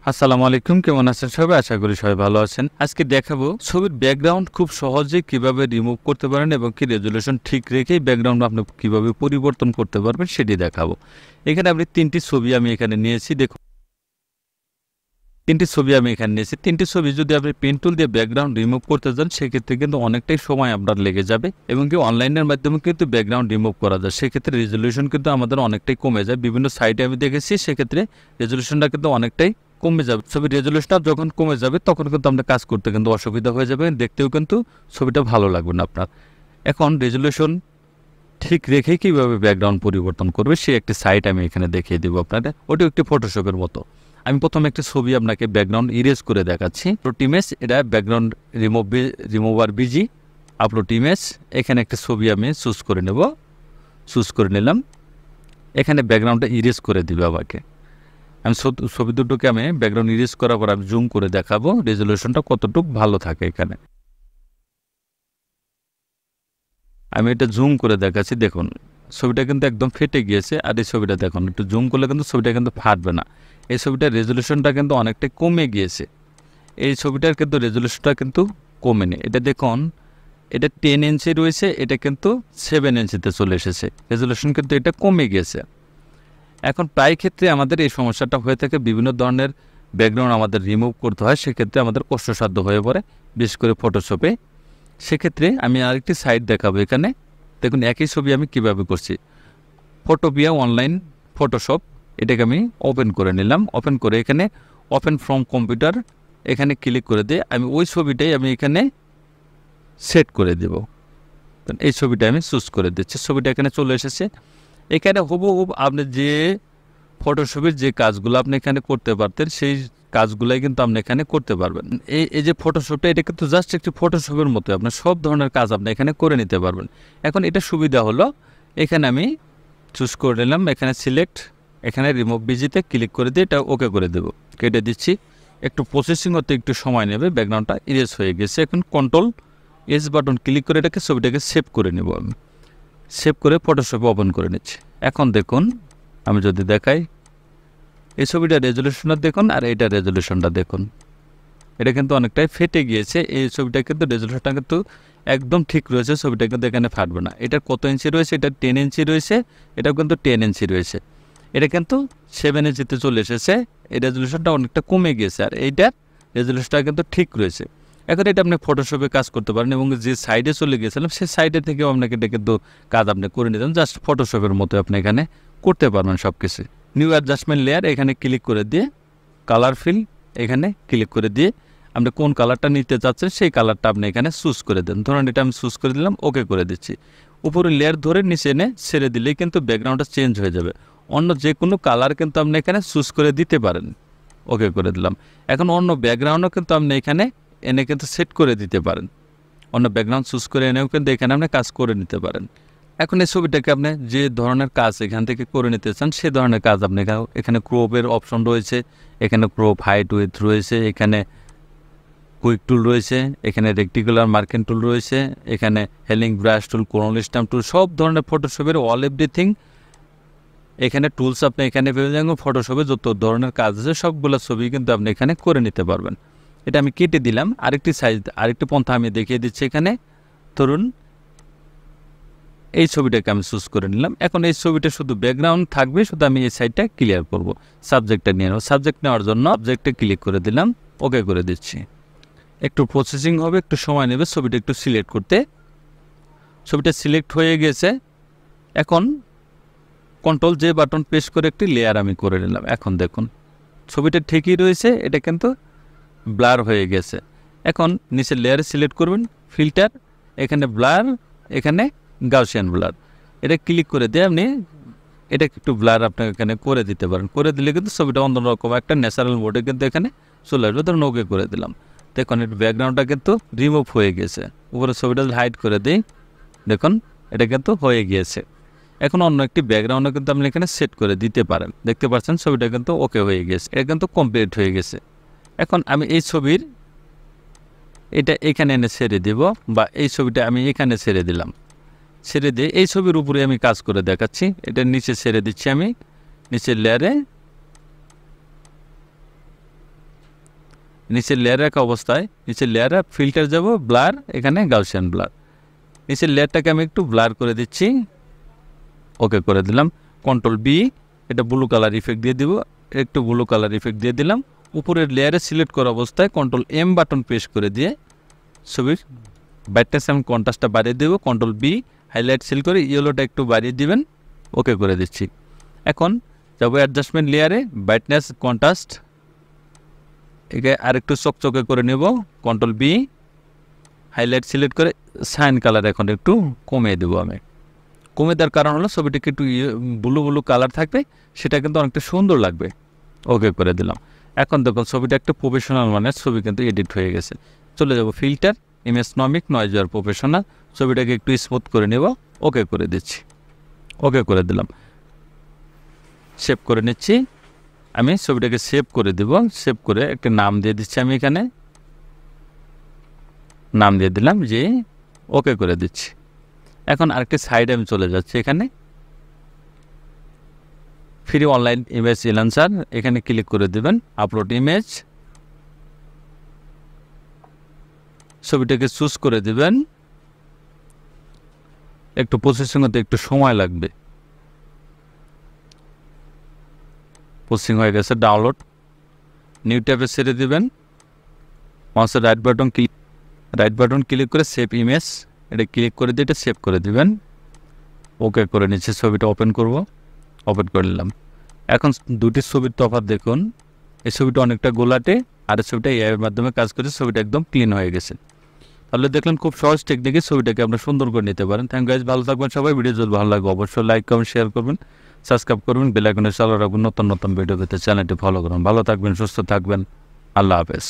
আসসালামু আলাইকুম, কেমন আছেন সবাই? আশা করি সবাই ভালো আছেন। আজকে দেখাবো ছবির ব্যাকগ্রাউন্ড খুব সহজেই কিভাবে রিমুভ করতে পারেন এবং কি রেজোলিউশন ঠিক রেখেই ব্যাকগ্রাউন্ড আপনি কিভাবে পরিবর্তন করতে পারবেন সেটি দেখাবো। এখানে আপনি তিনটি ছবি আমি এখানে নিয়েছি। দেখুন, তিনটি ছবি আমি এখানে নিয়েছি। তিনটি ছবি যদি আপনি পেন টুল দিয়ে ব্যাকগ্রাউন্ড রিমুভ করতে যান সেক্ষেত্রে কিন্তু অনেকটাই সময় আপনার লেগে যাবে এবং কি অনলাইনের মাধ্যমে কিন্তু ব্যাকগ্রাউন্ড রিমুভ করা যায়। সেক্ষেত্রে রেজোলিউশন কিন্তু আমাদের অনেকটাই কমে যায়। বিভিন্ন সাইটে আমি দেখেছি, সেক্ষেত্রে রেজোলিউশনটা কিন্তু অনেকটাই কমে যাবে। ছবির রেজোলিউশনটা যখন কমে যাবে তখন কিন্তু আপনার কাজ করতে কিন্তু অসুবিধা হয়ে যাবে, দেখতেও কিন্তু ছবিটা ভালো লাগবে না আপনার। এখন রেজোলিউশন ঠিক রেখেই কীভাবে ব্যাকগ্রাউন্ড পরিবর্তন করবে সে একটি সাইট আমি এখানে দেখিয়ে দেবো আপনাদের। ওটিও একটি ফটোশপের মতো। আমি প্রথমে একটি ছবি আপনাকে ব্যাকগ্রাউন্ড ইরেজ করে দেখাচ্ছি। আপলোড ইমেজ, এটা background remover busy upload image. এখানে একটা ছবি আমি চুজ করে নেব। চুজ করে নিলাম। এখানে ব্যাকগ্রাউন্ডটা ইরেজ করে দিবে আমাকে। আমি ছবি দুটোকে আমি ব্যাকগ্রাউন্ড ইরেজ করার পর আমি জুম করে দেখাবো রেজলিউশনটা কতটুকু ভালো থাকে। এখানে আমি এটা জুম করে দেখাচ্ছি। দেখুন, ছবিটা কিন্তু একদম ফেটে গিয়েছে। আর এই ছবিটা দেখুন, একটু জুম করলে কিন্তু ছবিটা কিন্তু ফাটবে না। এই ছবিটার রেজলিউশনটা কিন্তু অনেকটাই কমে গিয়েছে। এই ছবিটার কিন্তু রেজলিউশনটা কিন্তু কমেনি। এটা দেখুন, এটা 10 ইঞ্চি রয়েছে, এটা কিন্তু 7 ইঞ্চিতে চলে এসেছে। রেজলিউশন কিন্তু এটা কমে গিয়েছে। এখন প্রায় ক্ষেত্রে আমাদের এই সমস্যাটা হয়ে থাকে, বিভিন্ন ধরনের ব্যাকগ্রাউন্ড আমাদের রিমুভ করতে হয়, সেক্ষেত্রে আমাদের কষ্টসাধ্য হয়ে পড়ে, বিশেষ করে ফটোশপে। সেক্ষেত্রে আমি আরেকটি সাইট দেখাবো। এখানে দেখুন, একই ছবি আমি কিভাবে করছি। ফটোপিয়া অনলাইন ফটোশপ, এটাকে আমি ওপেন করে নিলাম। ওপেন করে এখানে ওপেন ফ্রম কম্পিউটার এখানে ক্লিক করে দিয়ে আমি ওই ছবিটাই আমি এখানে সেট করে দেব। এই ছবিটা আমি চুজ করে দিচ্ছি। ছবিটা এখানে চলে এসেছে। এখানে হুবহুব আপনি যে ফটোশপের যে কাজগুলো আপনি এখানে করতে পারতেন সেই কাজগুলাই কিন্তু আপনি এখানে করতে পারবেন। এই যে ফটোশপটা, এটা কিন্তু জাস্ট একটি ফটোশপের মতো আপনার সব ধরনের কাজ আপনি এখানে করে নিতে পারবেন। এখন এটা সুবিধা হলো, এখানে আমি চুজ করে নিলাম, এখানে সিলেক্ট, এখানে রিমুভ বিজিতে ক্লিক করে দিয়ে এটা ওকে করে দেব। কেটে দিচ্ছি। একটু প্রসেসিং হতে একটু সময় নেবে। ব্যাকগ্রাউন্ডটা ইরেজ হয়ে গেছে। এখন কন্ট্রোল এস বাটন ক্লিক করে এটাকে ছবিটাকে সেভ করে নেব। আমি সেভ করে ফটোশপে ওপেন করে নিচ্ছি। এখন দেখুন, আমি যদি দেখাই এই ছবিটার রেজলিউশনটা দেখুন আর এইটার রেজলিউশনটা দেখুন, এটা কিন্তু অনেকটাই ফেটে গিয়েছে। এই ছবিটা কিন্তু রেজলিউশনটা কিন্তু একদম ঠিক রয়েছে, ছবিটা কিন্তু এখানে ফাটবে না। এটার কত ইঞ্চি রয়েছে? এটা 10 ইঞ্চি রয়েছে, এটাও কিন্তু 10 ইঞ্চি রয়েছে। এটা কিন্তু 7 ইঞ্চিতে চলে এসেছে। এই রেজলিউশনটা অনেকটা কমে গিয়েছে আর এইটার রেজলিউশনটা কিন্তু ঠিক রয়েছে। এখন এটা আপনি ফটোশপে কাজ করতে পারেন এবং যে সাইডে চলে গিয়েছিলাম সেই সাইডে থেকেও আপনাকে এটা কিন্তু কাজ আপনি করে নিতেন, জাস্ট ফটোশপের মতো আপনি এখানে করতে পারবেন সব কিছু। নিউ অ্যাডজাস্টমেন্ট লেয়ার এখানে ক্লিক করে দিয়ে কালার ফিল এখানে ক্লিক করে দিয়ে আপনি কোন কালারটা নিতে চাচ্ছেন সেই কালারটা আপনি এখানে চুজ করে দেন। ধরুন এটা আমি চুজ করে দিলাম, ওকে করে দিচ্ছি। উপরে লেয়ার ধরে নিচে এনে ছেড়ে দিলেই কিন্তু ব্যাকগ্রাউন্ডটা চেঞ্জ হয়ে যাবে। অন্য যে কোনো কালার কিন্তু আপনি এখানে চুজ করে দিতে পারেন। ওকে করে দিলাম। এখন অন্য ব্যাকগ্রাউন্ডও কিন্তু আপনি এখানে এনে কিন্তু সেট করে দিতে পারেন। অন্য ব্যাকগ্রাউন্ড চুজ করে এনেও কিন্তু এখানে আপনি কাজ করে নিতে পারেন। এখন এই ছবিটাকে আপনি যে ধরনের কাজ এখান থেকে করে নিতে চান সে ধরনের কাজ আপনি এখানে ক্রপের অপশন রয়েছে, এখানে ক্রপ হাইট উইথ রয়েছে, এখানে কুইক টুল রয়েছে, এখানে রেক্টিকুলার মার্কিং টুল রয়েছে, এখানে healing brush tool, clone stamp tool, সব ধরনের ফটোশপের অল এভরিথিং এখানে টুলস আপনি এখানে পেয়ে যাবেন। ফটোশপে যত ধরনের কাজ আছে সবগুলো ছবি কিন্তু আপনি এখানে করে নিতে পারবেন। এটা আমি কেটে দিলাম। আরেকটি সাইজ, আরেকটি পন্থা আমি দেখিয়ে দিচ্ছি। এখানে ধরুন এই ছবিটাকে আমি চুজ করে নিলাম। এখন এই ছবিটা শুধু ব্যাকগ্রাউন্ড থাকবে, শুধু আমি এই সাইডটা ক্লিয়ার করব। সাবজেক্টটা নিয়ে নেব। সাবজেক্ট নেওয়ার জন্য সাবজেক্টে ক্লিক করে দিলাম, ওকে করে দিচ্ছি। একটু প্রসেসিং হবে, একটু সময় নেবে ছবিটা একটু সিলেক্ট করতে। ছবিটা সিলেক্ট হয়ে গেছে। এখন কন্ট্রোল জে বাটন প্রেস করে একটি লেয়ার আমি করে নিলাম। এখন দেখুন ছবিটা ঠিকই রয়েছে, এটা কিন্তু ব্লার হয়ে গেছে। এখন নিচে লেয়ারে সিলেক্ট করবেন, ফিল্টার, এখানে ব্লার, এখানে গাউসিয়ান ব্লার, এটা ক্লিক করে দিয়ে আপনি এটা একটু ব্লার আপনি এখানে করে দিতে পারেন। করে দিলে কিন্তু ছবিটা অন্যরকম একটা ন্যাচারাল মোডে কিন্তু এখানে চলে আসবে। ধরুন ওকে করে দিলাম। দেখুন এর ব্যাকগ্রাউন্ডটা কিন্তু রিমুভ হয়ে গেছে। উপরে ছবিটা হাইড করে দিই, দেখুন এটা কিন্তু হয়ে গিয়েছে। এখন অন্য একটি ব্যাকগ্রাউন্ডও কিন্তু আপনি এখানে সেট করে দিতে পারেন। দেখতে পাচ্ছেন ছবিটা কিন্তু ওকে হয়ে গেছে, এটা কিন্তু কমপ্লিট হয়ে গেছে। এখন আমি এই ছবির এটা এখানে এনে ছেড়ে দেব, বা এই ছবিটা আমি এখানে ছেড়ে দিলাম। ছেড়ে দিয়ে এই ছবির উপরে আমি কাজ করে দেখাচ্ছি। এটা নিচে ছেড়ে দিচ্ছি আমি, নিচের লেয়ারে নিচে লেয়ার রাখা অবস্থায় নিচের লেয়ারে ফিল্টার যাব, ব্লার, এখানে গাউসিয়ান ব্লার। নিচের লেয়ারটাকে আমি একটু ব্লার করে দিচ্ছি, ওকে করে দিলাম। কন্ট্রোল বি, এটা ব্লু কালার ইফেক্ট দিয়ে দিব, একটু ব্লু কালার ইফেক্ট দিয়ে দিলাম। উপরের লেয়ারে সিলেক্ট করা অবস্থায় কন্ট্রোল এম বাটন প্রেস করে দিয়ে ছবির ব্রাইটনেস এবং কন্ট্রাস্টটা বাড়িয়ে দেবো। কন্ট্রোল বি, হাইলাইট সিল করে ইয়েলোটা একটু বাড়িয়ে দিবেন, ওকে করে দিচ্ছি। এখন যাবো অ্যাডজাস্টমেন্ট লেয়ারে, ব্রাইটনেস কন্ট্রাস্ট, একে আরেকটু চকচকে করে নেব। কন্ট্রোল বি, হাইলাইট সিলেক্ট করে সাইন কালার এখন একটু কমিয়ে দেবো আমি। কমে দেওয়ার কারণ হলো ছবিটিকে একটু ব্লু ব্লু কালার থাকবে, সেটা কিন্তু অনেকটা সুন্দর লাগবে, ওকে করে দিলাম। এখন দেখুন ছবিটা একটা প্রফেশনাল মানের ছবি কিন্তু এডিট হয়ে গেছে। চলে যাব ফিল্টার, ইমেজ নমিক, নয়েজ আর প্রফেশনাল, ছবিটাকে একটু স্মুথ করে নেব, ওকে করে দিচ্ছি, ওকে করে দিলাম। সেভ করে নিচ্ছি, আমি ছবিটাকে সেভ করে দেব। সেভ করে একটা নাম দিয়ে দিচ্ছি, আমি এখানে নাম দিয়ে দিলাম যে ওকে করে দিচ্ছি। এখন আরেকটি সাইডে আমি চলে যাচ্ছি, এখানে ফ্রি অনলাইন ইমেজ এনহান্সার, এখানে ক্লিক করে দেবেন, আপলোড ইমেজ, ছবিটাকে চুজ করে দেবেন। একটু প্রসেসিং হতে একটু সময় লাগবে। প্রসেসিং হয়ে গেছে, ডাউনলোড, নিউ ট্যাবে ছেড়ে দেবেন। মাউসের রাইট বাটন ক্লিক করে সেভ ইমেজ, এটা ক্লিক করে দিয়ে এটা সেভ করে দিবেন, ওকে করে নিচ্ছে। ছবিটা ওপেন করব, ওপেন করে নিলাম। এখন দুটি ছবির তফাৎ দেখুন, এই ছবিটা অনেকটা গোলাটে, আর এই ছবিটা এআই এর মাধ্যমে কাজ করে ছবিটা একদম ক্লিন হয়ে গেছে। তাহলে দেখলেন খুব সহজ টেকনিকে ছবিটাকে আপনারা সুন্দর করে নিতে পারেন। থ্যাংক গাইজ, ভালো থাকবেন সবাই। ভিডিও যদি ভালো লাগে অবশ্যই লাইক কমেন্ট শেয়ার করবেন, সাবস্ক্রাইব করবেন, বেল আইকনে চালু রাখবেন, নতুন নতুন ভিডিও পেতে চ্যানেলটি ফলো করুন। ভালো থাকবেন, সুস্থ থাকবেন, আল্লাহ হাফেজ।